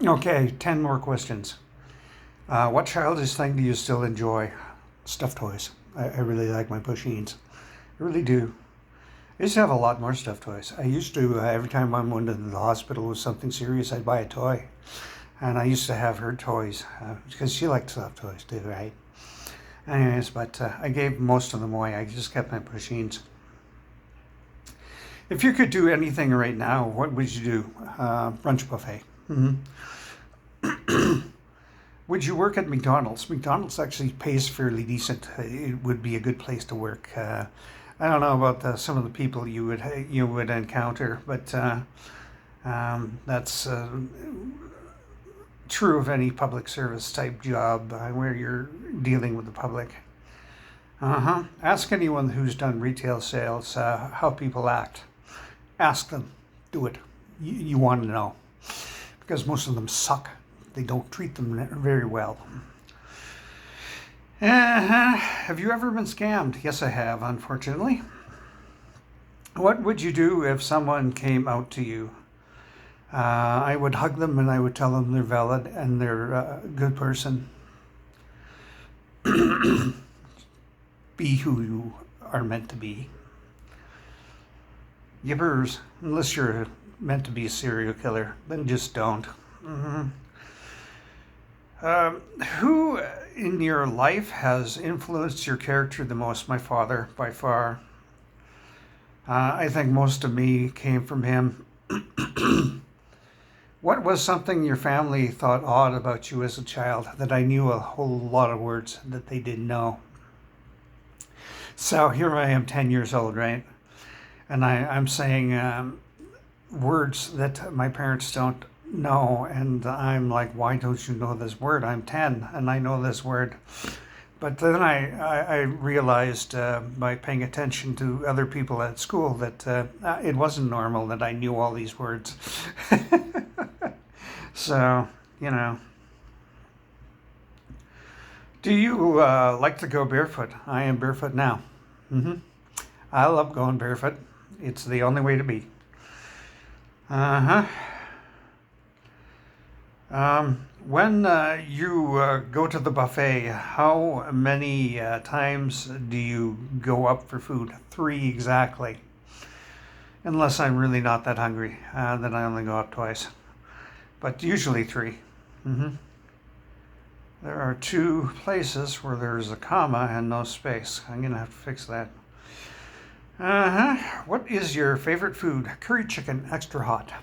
Okay, 10 more questions. What childish thing do you still enjoy? Stuffed toys. I really like my pushings. I really do. I used to have a lot more stuffed toys. I used to, every time I went into the hospital with something serious, I'd buy a toy. And I used to have her toys because she liked stuffed toys too, right? Anyways, but I gave most of them away. I just kept my pushings. If you could do anything right now, what would you do? Brunch buffet. Hmm. Would you work at McDonald's? McDonald's actually pays fairly decent. It would be a good place to work. I don't know about some of the people you would encounter, but that's true of any public service type job where you're dealing with the public. Uh-huh. Ask anyone who's done retail sales how people act. Ask them. Do it. You want to know because most of them suck. They don't treat them very well. Have you ever been scammed? Yes, I have, unfortunately. What would you do if someone came out to you? I would hug them and I would tell them they're valid and they're a good person. Be who you are meant to be. Yippers, unless you're meant to be a serial killer, then just don't. Mm-hmm. Who in your life has influenced your character the most? My father, by far. I think most of me came from him. What was something your family thought odd about you as a child that I knew a whole lot of words that they didn't know? So here I am, 10 years old, right? And I'm saying words that my parents don't know. And I'm like, why don't you know this word? I'm 10 and I know this word. But then I realized by paying attention to other people at school that it wasn't normal that I knew all these words. So, you know. Do you like to go barefoot? I am barefoot now. Hmm. I love going barefoot. It's the only way to be. Uh huh. When you go to the buffet, how many times do you go up for food? 3 exactly. Unless I'm really not that hungry, then I only go up twice. But usually 3. Hmm. There are 2 places where there's a comma and no space. I'm going to have to fix that. Uh huh. What is your favorite food? Curry chicken, extra hot.